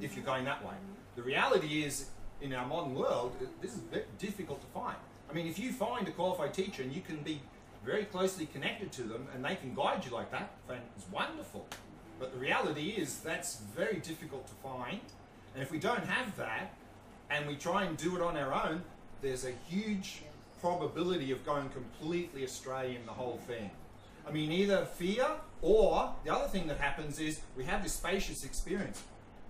if you're going that way. The reality is, in our modern world, this is very difficult to find. I mean, if you find a qualified teacher and you can be very closely connected to them and they can guide you like that, it's wonderful. But the reality is that's very difficult to find. And if we don't have that and we try and do it on our own, there's a huge probability of going completely astray in the whole thing. I mean, either fear, or the other thing that happens is we have this spacious experience.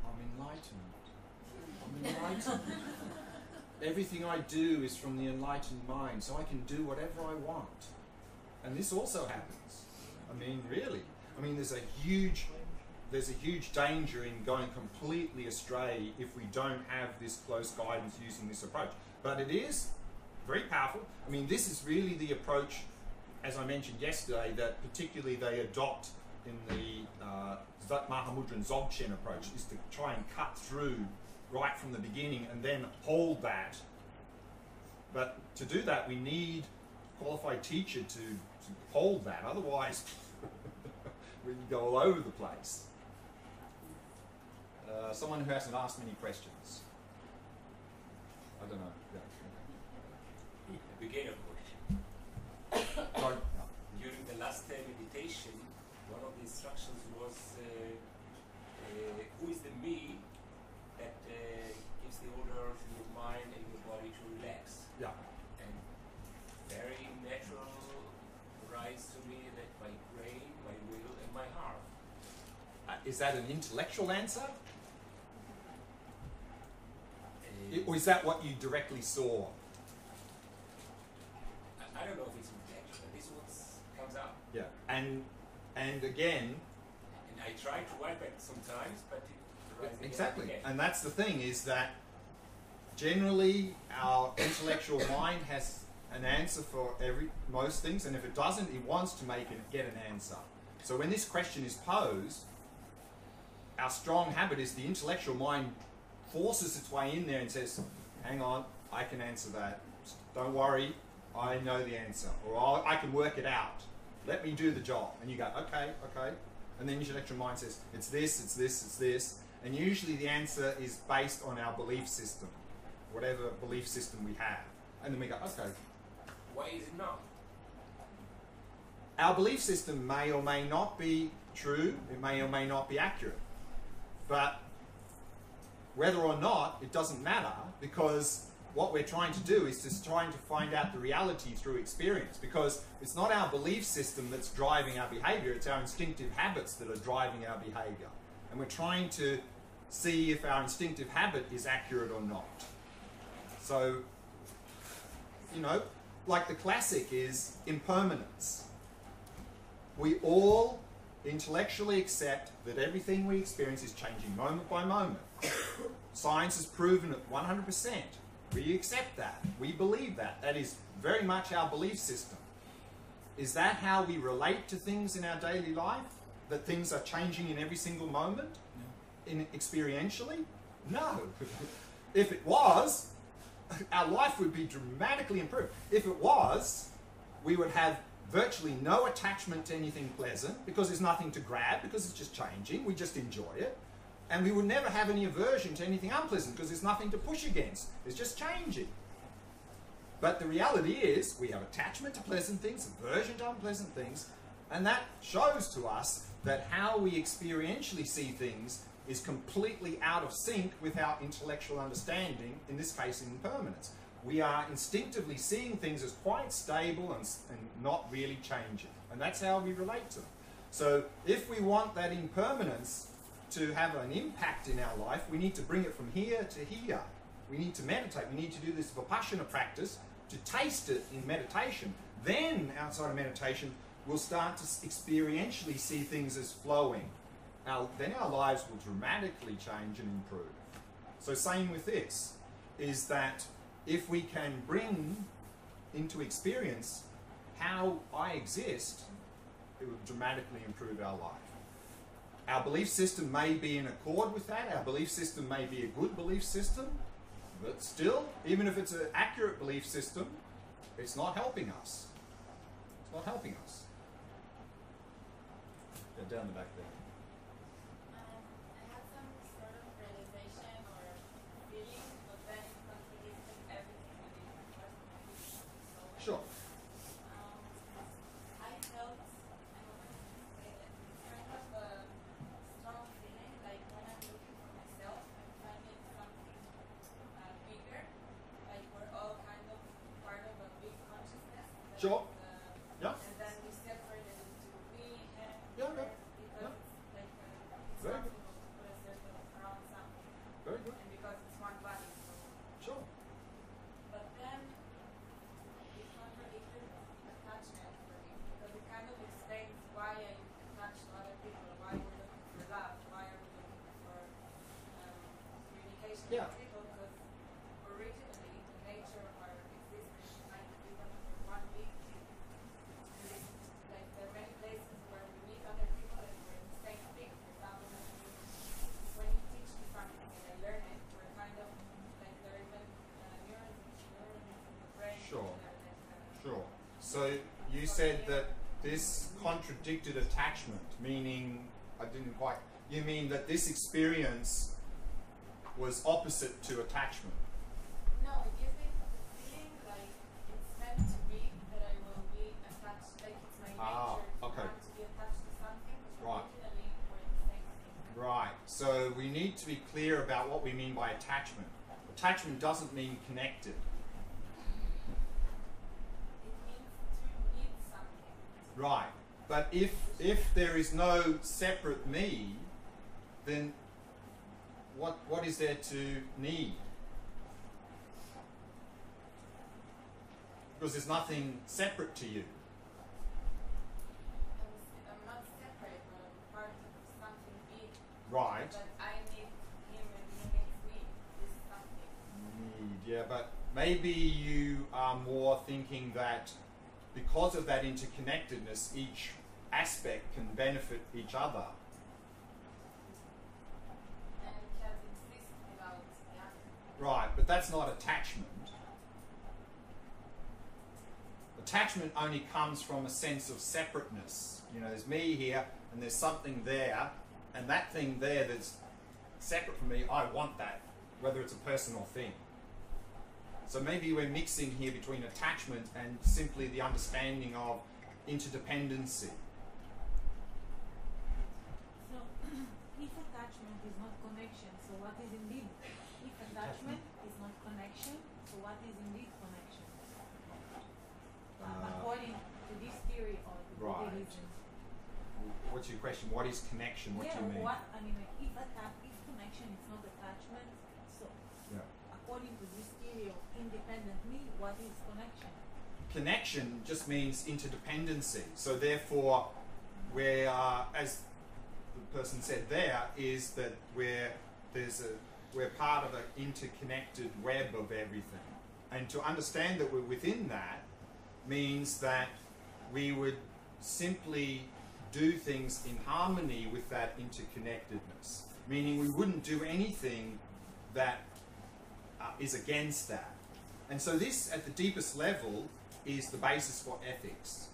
I'm enlightened. Everything I do is from the enlightened mind, so I can do whatever I want. And this also happens. I mean, really. I mean, there's a huge danger in going completely astray if we don't have this close guidance using this approach. But it is very powerful. I mean, this is really the approach, as I mentioned yesterday, that particularly they adopt in the Mahamudra and Dzogchen approach, is to try and cut through right from the beginning and then hold that. But to do that, we need a qualified teacher to hold that. Otherwise, we can go all over the place. Someone who hasn't asked many questions. I don't know. Yeah. A beginner question. Sorry? No. During the last meditation, one of the instructions was who is the me that gives the order to your mind and your body to relax. Yeah. And very natural rise to me that my brain, my will, and my heart. Is that an intellectual answer? Or is that what you directly saw? I don't know if it's intellectual. This what comes out. Yeah. And again, and I try to wipe it sometimes, but it rises exactly. again. And that's the thing, is that generally our intellectual mind has an answer for most things, and if it doesn't, it wants to get an answer. So when this question is posed, our strong habit is the intellectual mind forces its way in there and says, hang on, I can answer that. Don't worry, I know the answer. Or I can work it out. Let me do the job. And you go, okay. And then your intellectual mind says, it's this, it's this, it's this. And usually the answer is based on our belief system, whatever belief system we have. And then we go, okay. Why is it not? Our belief system may or may not be true, it may or may not be accurate. But whether or not, it doesn't matter, because what we're trying to do is just trying to find out the reality through experience, because it's not our belief system that's driving our behavior, it's our instinctive habits that are driving our behavior. And we're trying to see if our instinctive habit is accurate or not. So, you know, like the classic is impermanence. We all intellectually accept that everything we experience is changing moment by moment. Science has proven it 100%. We accept that. We believe that. That is very much our belief system. Is that how we relate to things in our daily life? That things are changing in every single moment? Experientially? No. If it was, our life would be dramatically improved. If it was, we would have virtually no attachment to anything pleasant, because there's nothing to grab, because it's just changing, we just enjoy it. And we would never have any aversion to anything unpleasant, because there's nothing to push against, it's just changing. But the reality is, we have attachment to pleasant things, aversion to unpleasant things, and that shows to us that how we experientially see things is completely out of sync with our intellectual understanding, in this case impermanence. We are instinctively seeing things as quite stable and not really changing. And that's how we relate to them. So if we want that impermanence to have an impact in our life, we need to bring it from here to here. We need to meditate. We need to do this Vipassana practice to taste it in meditation. Then, outside of meditation, we'll start to experientially see things as flowing. Then our lives will dramatically change and improve. So same with this, is that if we can bring into experience how I exist, it will dramatically improve our life. Our belief system may be in accord with that. Our belief system may be a good belief system, but still, even if it's an accurate belief system, it's not helping us. It's not helping us. Yeah, down the back there. I had some sort of realization Sure. I felt, I don't know if I can say it, kind of a strong feeling, like when I'm looking for myself, I'm finding something bigger, like we're all kind of part of a big consciousness. That Sure. is, Yeah. And then we separate it into me, him, Yeah, her, yeah. because it's like it's Very good. possible to put a circle around something, Very good. and because it's one body, so. Sure. But then it contradicted attachment for me because it kind of explains why I attach to other people, why we're looking for love, why are we looking for communication Yeah. with people, because originally the nature of our existence is kind of given for one big thing. And it's like there are many places where we meet other people and we're in the same thing. For example, when you teach me something and I learn it, we're kind of like there are even neurons in the brain. Sure. that are like, Sure. So you said that this contradicted attachment, meaning, I didn't quite, you mean that this experience was opposite to attachment? No, it gives me the feeling like it's meant to be that I will be attached, like it's my nature to okay. want to be attached to something, but Right. originally we're the same thing. Right. So we need to be clear about what we mean by attachment. Attachment doesn't mean connected. It means to need something. Right. But if there is no separate me, then what is there to need? Because there's nothing separate to you. I'm not separate, but I'm part of something big. Right. But I need him and he needs me. This is something. Need, yeah, but maybe you are more thinking that because of that interconnectedness, each aspect can benefit each other. And it can't exist without the other. Right, but that's not attachment. Attachment only comes from a sense of separateness. You know, there's me here and there's something there, and that thing there that's separate from me, I want that, whether it's a person or thing. So maybe we're mixing here between attachment and simply the understanding of interdependency. So, if attachment is not connection, so what is indeed? If attachment is not connection, so what is indeed connection? According to this theory of Right. Buddhism. What's your question? What is connection? What do you mean? What I mean, like, if connection is not attachment, so Yeah. according to this theory of independent me, what is connection? Connection just means interdependency. So therefore, we're, as the person said there, is that we're part of an interconnected web of everything. And to understand that we're within that means that we would simply do things in harmony with that interconnectedness. Meaning we wouldn't do anything that is against that. And so this, at the deepest level, is the basis for ethics.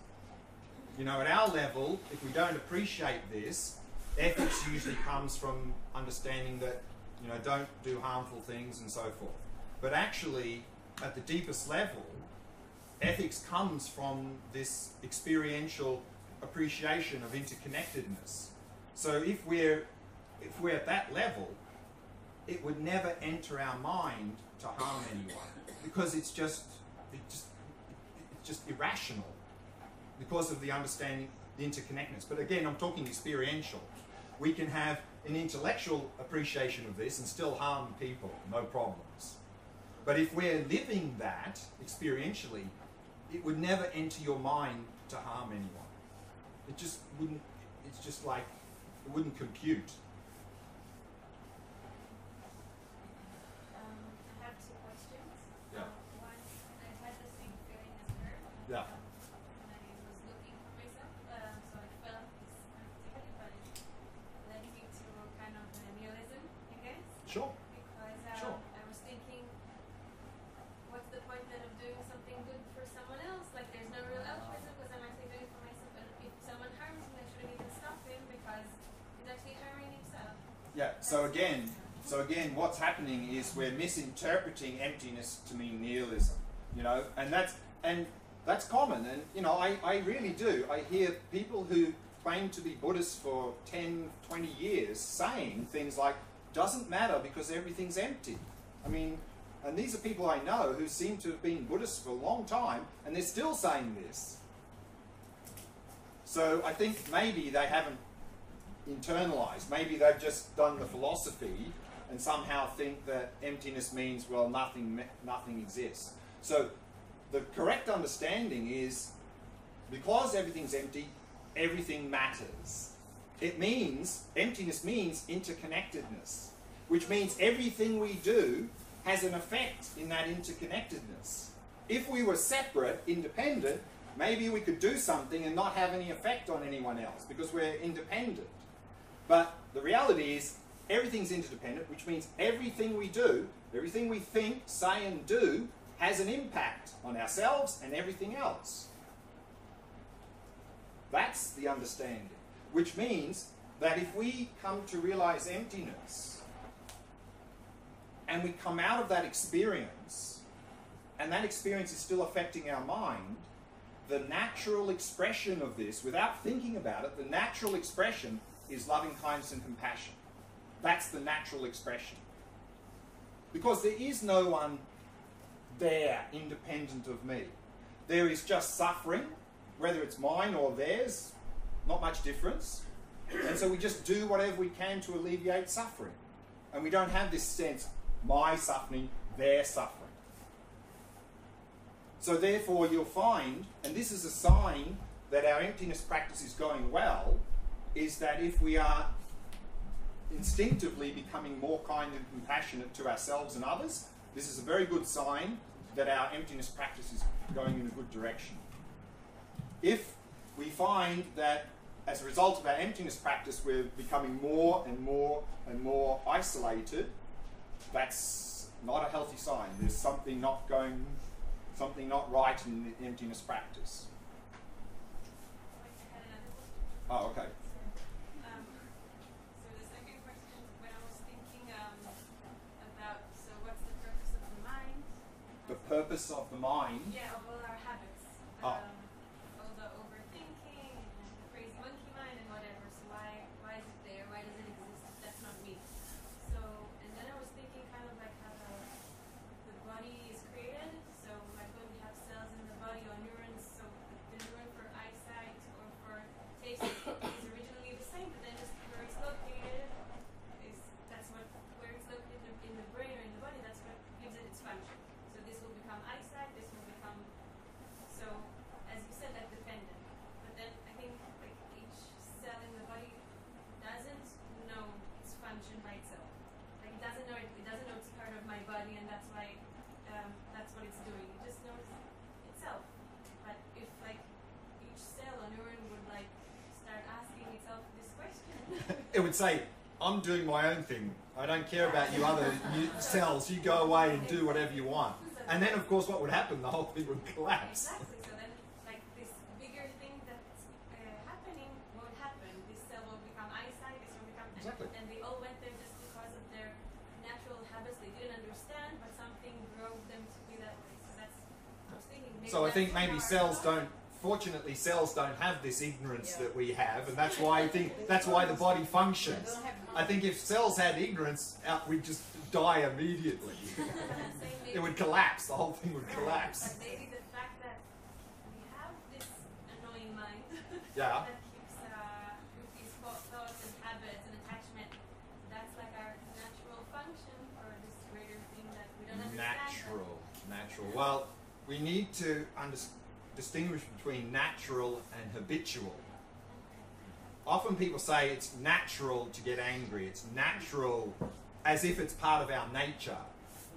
You know, at our level, if we don't appreciate this, ethics usually comes from understanding that, you know, don't do harmful things and so forth. But actually, at the deepest level, ethics comes from this experiential appreciation of interconnectedness. So if we're at that level, it would never enter our mind to harm anyone, because it's just irrational because of the understanding, the interconnectedness. But again, I'm talking experiential. We can have an intellectual appreciation of this and still harm people, no problems. But if we're living that experientially, it would never enter your mind to harm anyone. It just wouldn't, it's just like, it wouldn't compute. I have two questions. Yeah. One, I had the same feeling as her. Yeah. When I was looking for myself, so I felt this activity, but it led me to kind of nihilism, I guess. Sure. Because Sure. I was thinking, what's the point then of doing something good for someone else? Like, there's no real altruism because I'm actually doing it for myself. And if someone harms me, I shouldn't even stop him because he's actually harming himself. Yeah, so again, what's happening is we're misinterpreting emptiness to mean nihilism, you know, and That's common, and you know, I really do. I hear people who claim to be Buddhists for 10, 20 years saying things like, doesn't matter because everything's empty. I mean, and these are people I know who seem to have been Buddhists for a long time, and they're still saying this. So I think maybe they haven't internalized. Maybe they've just done the philosophy and somehow think that emptiness means, well, nothing exists. So the correct understanding is, because everything's empty, everything matters. It means, emptiness means interconnectedness, which means everything we do has an effect in that interconnectedness. If we were separate, independent, maybe we could do something and not have any effect on anyone else because we're independent. But the reality is, everything's interdependent, which means everything we do, everything we think, say and do, has an impact on ourselves and everything else. That's the understanding. Which means that if we come to realize emptiness, and we come out of that experience, and that experience is still affecting our mind, the natural expression of this, without thinking about it, the natural expression is loving kindness and compassion. That's the natural expression. Because there is no one there independent of me. There is just suffering, whether it's mine or theirs, not much difference. And so we just do whatever we can to alleviate suffering. And we don't have this sense, my suffering, their suffering. So therefore you'll find, and this is a sign that our emptiness practice is going well, is that if we are instinctively becoming more kind and compassionate to ourselves and others, this is a very good sign that our emptiness practice is going in a good direction. If we find that as a result of our emptiness practice we're becoming more and more and more isolated, that's not a healthy sign. There's something not right in the emptiness practice. Oh, okay. So the second question, when I was thinking about, so what's the purpose of the mind? The purpose of the mind? Yeah, of all our habits. Oh. All the overthinking and the crazy monkey mind and whatever. So why is it there? Why does it exist? That's not me. So, and then I was thinking kind of like how the body is created. So like when we have cells in the body or neurons, so the neuron for eyesight or for taste is originally the same, but then just where it's located where it's located in the brain or in the body, that's what gives it its function. So this will become eyesight, this will become, so as you said, like dependent. But then I think like each cell in the body doesn't know its function by itself. Like it doesn't know it's part of my body and that's why that's what it's doing. It just knows itself. But if like each cell or neuron would like start asking itself this question. It would say, I'm doing my own thing. I don't care about you other cells. You go away and do whatever you want. And then, of course, what would happen? The whole thing would collapse. Exactly. So then, like this bigger thing that's happening won't happen. This cell will become eyesight. This will become. Exactly. And they all went there just because of their natural habits. They didn't understand, but something drove them to be that way. So that's. I was thinking. So I think maybe cells don't. Fortunately, cells don't have this ignorance that we have, and that's why the body functions. I think if cells had ignorance, we'd just die immediately. It would collapse. The whole thing would collapse. But maybe the fact that we have this annoying mind Yeah. that keeps with these thoughts and habits and attachment, that's like our natural function or this greater thing that we don't understand. Natural. Well, we need to distinguish between natural and habitual. Often people say it's natural to get angry. It's natural as if it's part of our nature.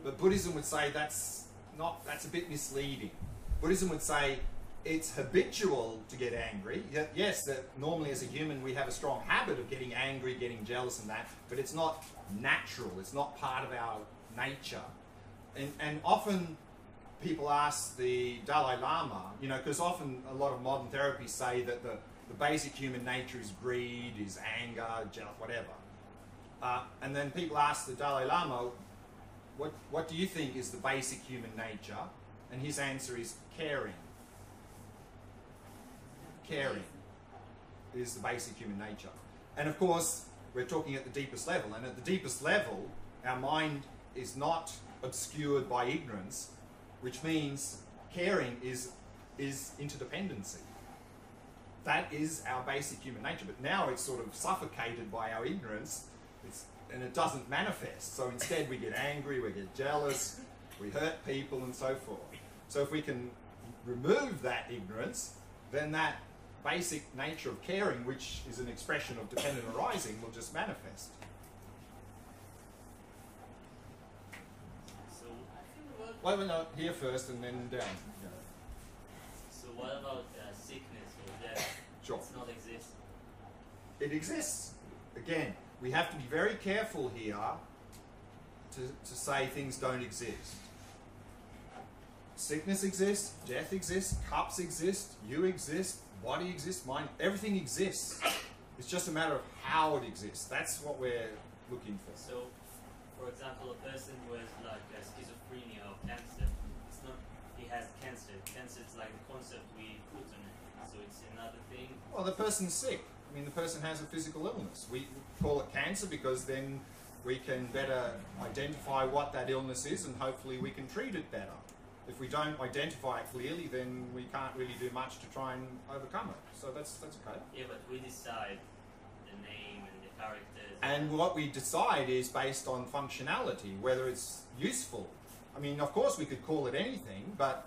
But Buddhism would say that's a bit misleading. Buddhism would say it's habitual to get angry. Yes, that normally as a human we have a strong habit of getting angry, getting jealous and that, but it's not natural. It's not part of our nature. And often people ask the Dalai Lama, because often a lot of modern therapies say that the basic human nature is greed, is anger, jealous, whatever. And then people ask the Dalai Lama, what do you think is the basic human nature? And his answer is caring. caring is the basic human nature. And of course, we're talking at the deepest level. And at the deepest level, our mind is not obscured by ignorance, which means caring is interdependency. That is our basic human nature. But now it's sort of suffocated by our ignorance, and it doesn't manifest. So instead we get angry, we get jealous, we hurt people and so forth. So if we can remove that ignorance, then that basic nature of caring, which is an expression of dependent arising, will just manifest. So, Well, we're not here first and then down. Yeah. so what about sickness or death? Sure. Does not exist. It exists. Again, we have to be very careful here to say things don't exist. Sickness exists, death exists, cups exist, you exist, body exists, mind, everything exists. It's just a matter of how it exists. That's what we're looking for. So, for example, a person who has like schizophrenia or cancer, it's not he has cancer. Cancer is like the concept we put on it. So it's another thing. Well, the person's sick. I mean, the person has a physical illness. We call it cancer because then we can better identify what that illness is and hopefully we can treat it better. If we don't identify it clearly, then we can't really do much to try and overcome it. So that's okay. Yeah, but we decide the name and the characters. And what we decide is based on functionality, whether it's useful. I mean, of course we could call it anything, but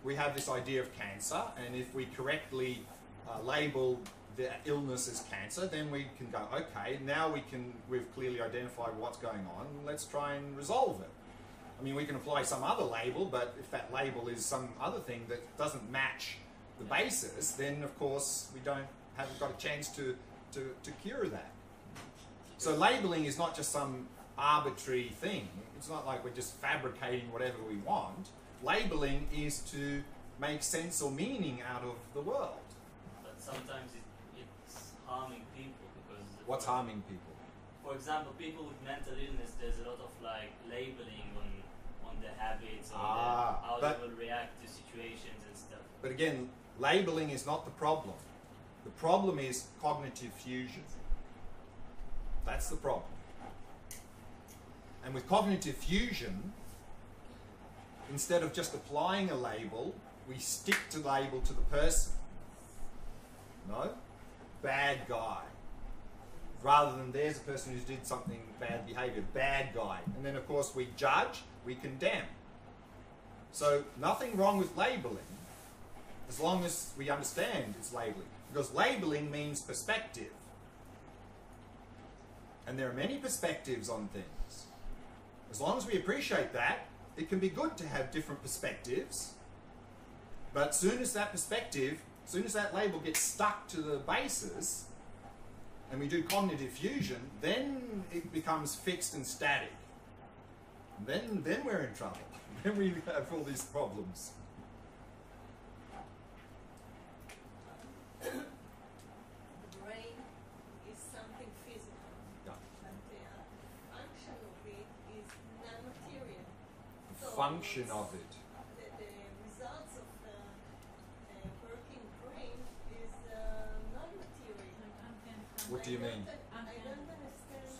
we have this idea of cancer, and if we correctly label the illness as cancer, then we can go, okay, now we've clearly identified what's going on, let's try and resolve it. I mean, we can apply some other label, but if that label is some other thing that doesn't match the basis, then of course we haven't got a chance to cure that. So labeling is not just some arbitrary thing. It's not like we're just fabricating whatever we want. Labeling is to make sense or meaning out of the world. But sometimes it's harming people because. What's harming people? For example, people with mental illness, there's a lot of like labeling on the habits or how they will react to situations and stuff. But again, labeling is not the problem. The problem is cognitive fusion. That's the problem. And with cognitive fusion, instead of just applying a label, we stick the label to the person. No? Bad guy. Rather than there's a person who did something bad behavior, bad guy. And then of course we judge, we condemn. So nothing wrong with labeling, as long as we understand it's labeling. Because labeling means perspective. And there are many perspectives on things. As long as we appreciate that, it can be good to have different perspectives. But soon as that label gets stuck to the basis, and we do cognitive fusion, then it becomes fixed and static. Then we're in trouble. Then we have all these problems. The brain is something physical, Yeah. but the function of it is non-material. The function of it. The results of a working brain is non-material. What do you mean? I don't understand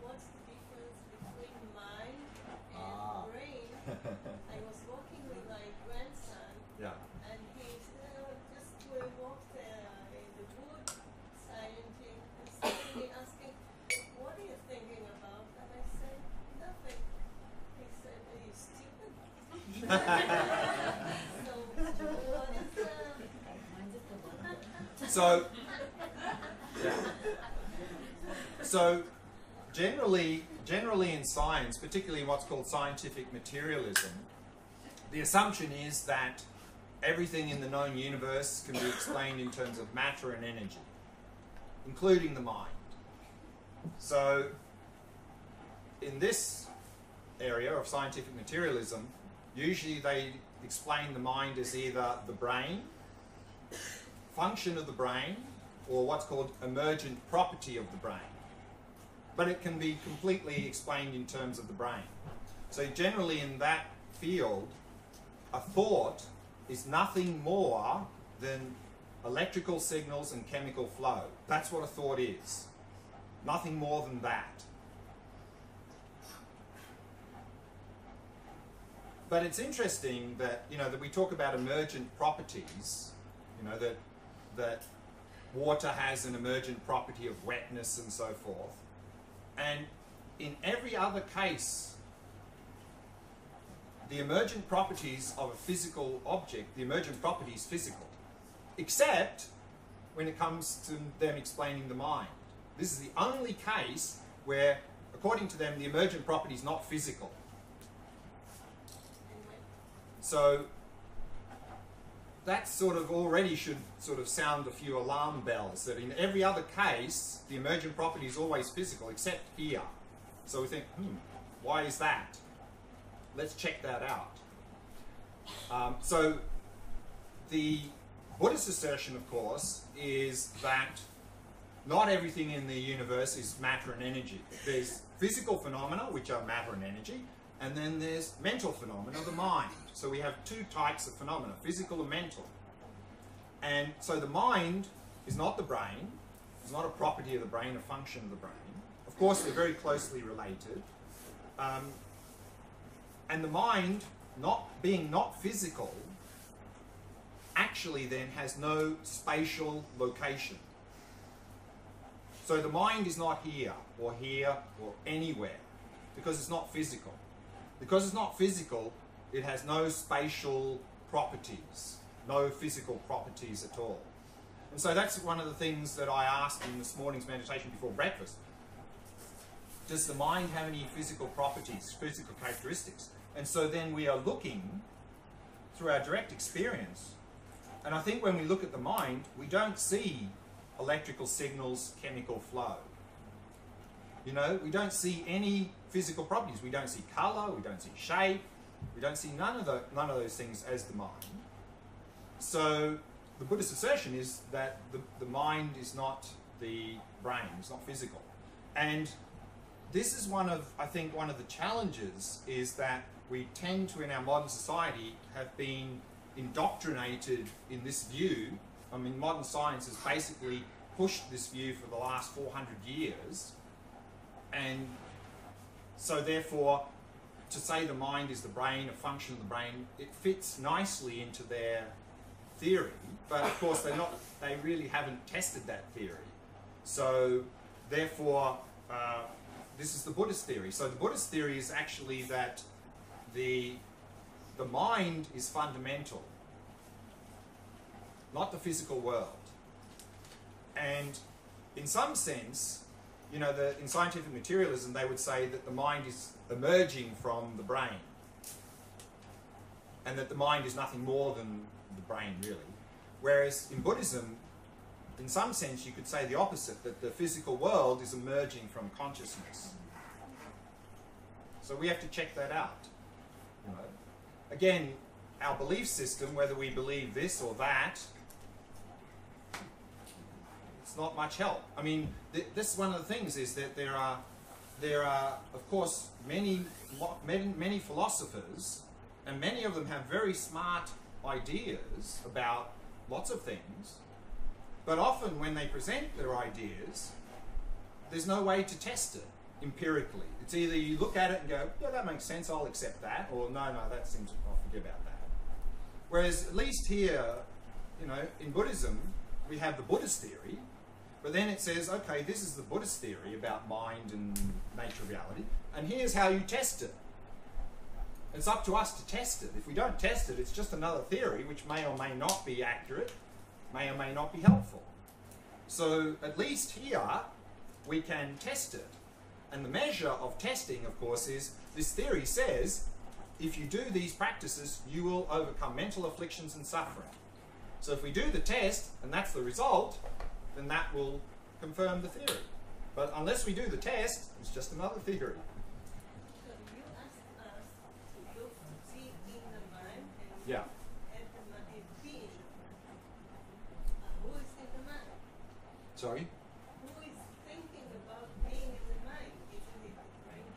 what's the difference between mind and brain. I was walking with my grandson, Yeah. and he just walked in the wood silently and suddenly asking, "What are you thinking about?" And I said, "Nothing." He said, "Are you stupid?" So what is So generally in science, particularly in what's called scientific materialism, the assumption is that everything in the known universe can be explained in terms of matter and energy, including the mind. So in this area of scientific materialism, usually they explain the mind as either the brain, function of the brain, or what's called emergent property of the brain. But it can be completely explained in terms of the brain. So generally in that field, a thought is nothing more than electrical signals and chemical flow. That's what a thought is. Nothing more than that. But it's interesting that, you know, that we talk about emergent properties, you know, that water has an emergent property of wetness and so forth. And in every other case, the emergent properties of a physical object, the emergent property is physical, except when it comes to them explaining the mind. This is the only case where, according to them, the emergent property is not physical. So that sort of already should sort of sound a few alarm bells, that in every other case, the emergent property is always physical, except here. So we think, why is that? Let's check that out. So the Buddhist assertion, of course, is that not everything in the universe is matter and energy. There's physical phenomena, which are matter and energy, and then there's mental phenomena, the mind. So we have two types of phenomena, physical and mental. And so the mind is not the brain. It's not a property of the brain, a function of the brain. Of course, they're very closely related. And the mind, being not physical, actually then has no spatial location. So the mind is not here or anywhere, because it's not physical. Because it's not physical, it has no spatial properties, no physical properties at all. And so that's one of the things that I asked in this morning's meditation before breakfast. Does the mind have any physical properties, physical characteristics? And so then we are looking through our direct experience. And I think when we look at the mind, we don't see electrical signals, chemical flow. You know, we don't see any physical properties. We don't see color, we don't see shape, we don't see none of those things as the mind. So the Buddhist assertion is that the mind is not the brain, it's not physical. And this is I think one of the challenges is that we tend to, in our modern society, have been indoctrinated in this view. I mean, modern science has basically pushed this view for the last 400 years. And so therefore, to say the mind is the brain, a function of the brain, it fits nicely into their theory. But of course, they really haven't tested that theory. So therefore, this is the Buddhist theory. So the Buddhist theory is actually that the mind is fundamental, not the physical world. And in some sense, you know, in scientific materialism, they would say that the mind is emerging from the brain, and that the mind is nothing more than the brain, really. Whereas in Buddhism, in some sense, you could say the opposite, that the physical world is emerging from consciousness. So we have to check that out. You know, again, our belief system, whether we believe this or that, it's not much help. I mean, this is one of the things, is that there are, of course, many philosophers, and many of them have very smart ideas about lots of things, but often when they present their ideas, there's no way to test it empirically. It's either you look at it and go, yeah, that makes sense, I'll accept that, or no, that seems, I'll forget about that. Whereas at least here, you know, in Buddhism, we have the Buddhist theory, but then it says, okay, this is the Buddhist theory about mind and nature of reality, and here's how you test it. It's up to us to test it. If we don't test it, it's just another theory which may or may not be accurate, may or may not be helpful. So at least here, we can test it. And the measure of testing, of course, is this theory says, if you do these practices, you will overcome mental afflictions and suffering. So if we do the test, and that's the result, then that will confirm the theory. But unless we do the test, it's just another theory. So you asked us to look deep in the mind and Yeah. at the mind, be in the mind. Who is in the mind? Sorry? Who is thinking about being in the mind? Isn't it the brain?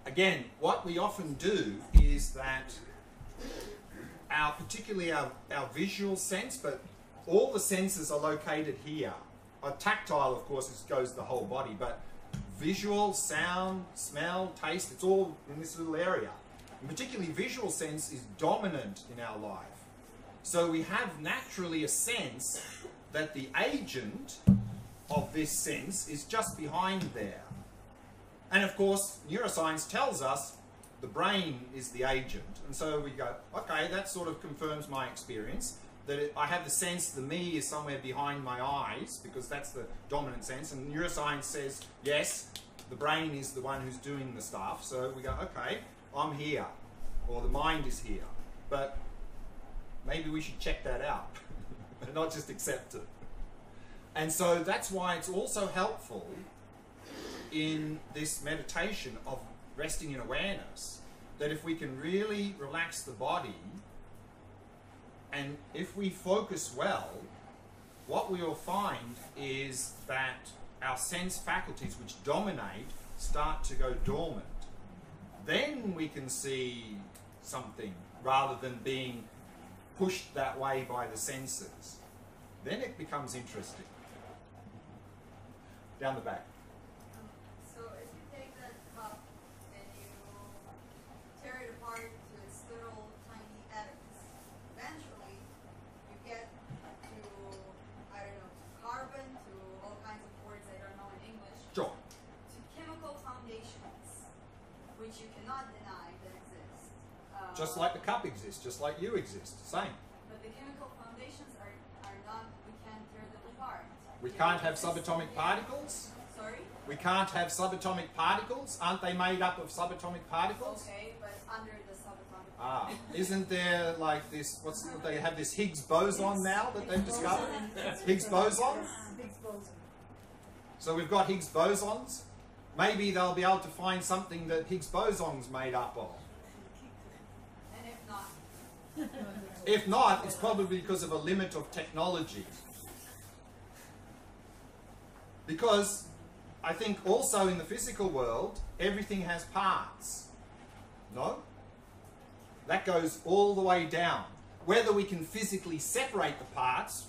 Again, what we often do is that particularly our visual sense, but all the senses are located here. Tactile, of course, goes the whole body, but visual, sound, smell, taste, it's all in this little area. And particularly visual sense is dominant in our life. So we have naturally a sense that the agent of this sense is just behind there. And of course, neuroscience tells us the brain is the agent. And so we go, okay, that sort of confirms my experience, that I have the sense the me is somewhere behind my eyes, because that's the dominant sense. And neuroscience says, yes, the brain is the one who's doing the stuff. So we go, okay, I'm here, or the mind is here. But maybe we should check that out and not just accept it. And so that's why it's also helpful in this meditation of resting in awareness, that if we can really relax the body, and if we focus well, what we will find is that our sense faculties, which dominate, start to go dormant. Then we can see something rather than being pushed that way by the senses. Then it becomes interesting. Down the back. So if you take that cup and you tear it apart to its little tiny atoms, eventually you get to, I don't know, to carbon, to all kinds of words I don't know in English. Sure. To chemical foundations, which you cannot deny that exist. Just like the cup exists, just like you exist. Same. But the chemical foundations are not, we can't tear them apart. We can't have subatomic particles. Sorry? We can't have subatomic particles. Aren't they made up of subatomic particles? Okay, but under the subatomic. Ah, isn't there like this, they have this Higgs boson now that they've discovered? Higgs boson? Higgs boson. So we've got Higgs bosons. Maybe they'll be able to find something that Higgs boson's made up of. And if not? If not, it's probably because of a limit of technology. Because I think also in the physical world, everything has parts. No? That goes all the way down. Whether we can physically separate the parts,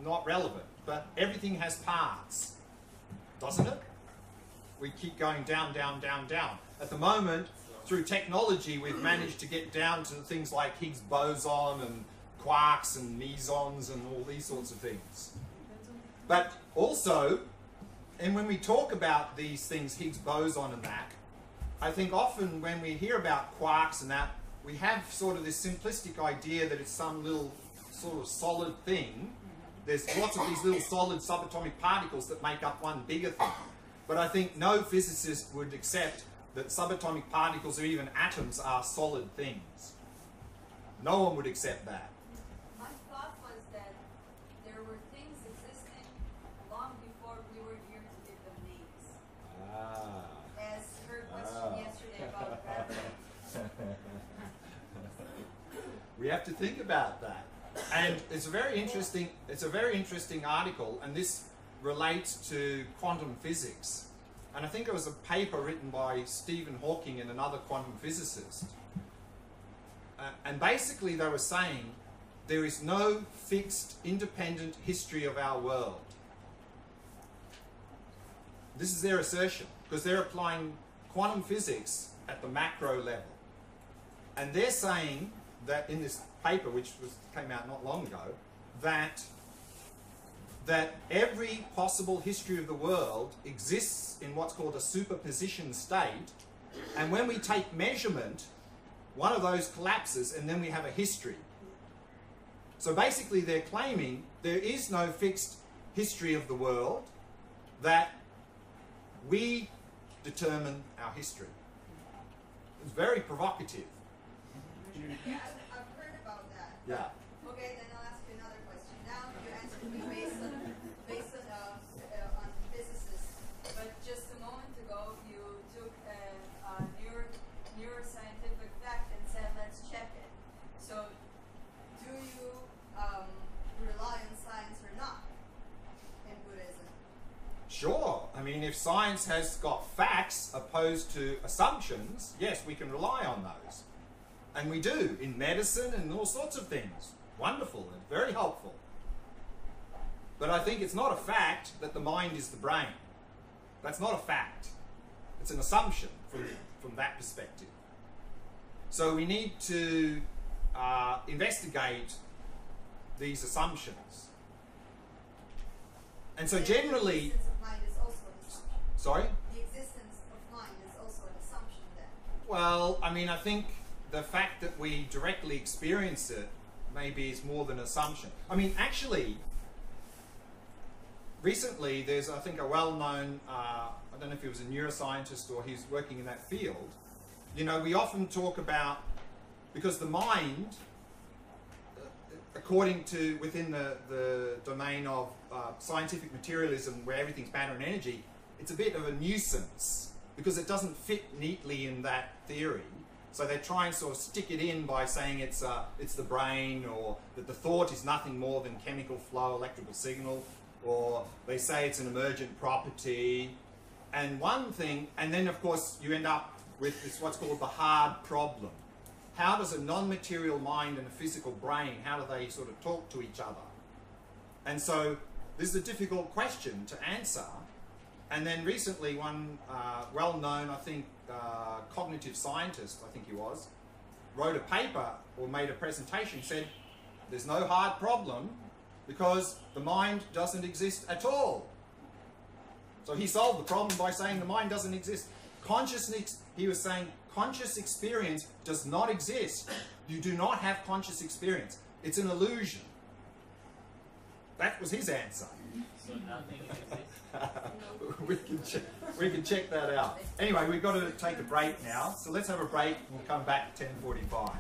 not relevant. But everything has parts. Doesn't it? We keep going down, down, down, down. At the moment, through technology, we've managed to get down to things like Higgs boson and quarks and mesons and all these sorts of things. But also, and when we talk about these things, Higgs boson and that, I think often when we hear about quarks and that, we have sort of this simplistic idea that it's some little sort of solid thing. There's lots of these little solid subatomic particles that make up one bigger thing. But I think no physicist would accept that subatomic particles or even atoms are solid things. No one would accept that. My thought was that there were things existing long before we were here to give them names. As her question yesterday about gravity. We have to think about that. And it's a very interesting article, and this relates to quantum physics. And I think it was a paper written by Stephen Hawking and another quantum physicist. And basically they were saying there is no fixed, independent history of our world. This is their assertion, because they're applying quantum physics at the macro level. And they're saying that in this paper, which came out not long ago, that every possible history of the world exists in what's called a superposition state, and when we take measurement, one of those collapses and then we have a history. So basically they're claiming there is no fixed history of the world, that we determine our history. It's very provocative. Yeah, I've heard about that. Yeah. Okay, then I'll ask you another question. Now you answered me based on physicists, but just a moment ago you took a neuroscientific fact and said let's check it. So do you rely on science or not in Buddhism? Sure. I mean, if science has got facts opposed to assumptions, yes, we can rely on those. And we do, in medicine and all sorts of things. Wonderful and very helpful. But I think it's not a fact that the mind is the brain. That's not a fact. It's an assumption from that perspective. So we need to investigate these assumptions. And so generally... The existence of mind is also an assumption. Sorry? The existence of mind is also an assumption then. Well, I mean, I think the fact that we directly experience it maybe is more than an assumption. I mean, actually, recently there's, I think, a well-known, I don't know if he was a neuroscientist or he's working in that field. You know, we often talk about, because the mind, according to, within the domain of scientific materialism, where everything's matter and energy, it's a bit of a nuisance because it doesn't fit neatly in that theory. So they try and sort of stick it in by saying it's the brain, or that the thought is nothing more than chemical flow, electrical signal, or they say it's an emergent property. And one thing, and then of course you end up with this what's called the hard problem. How does a non-material mind and a physical brain, how do they sort of talk to each other? And so this is a difficult question to answer. And then recently one well-known, I think, cognitive scientist, I think he was, wrote a paper or made a presentation, said there's no hard problem because the mind doesn't exist at all. So he solved the problem by saying the mind doesn't exist. Consciousness, he was saying, conscious experience does not exist. You do not have conscious experience. It's an illusion. That was his answer. So nothing exists? we can check that out. Anyway, we've got to take a break now. So let's have a break. We'll come back at 10:45.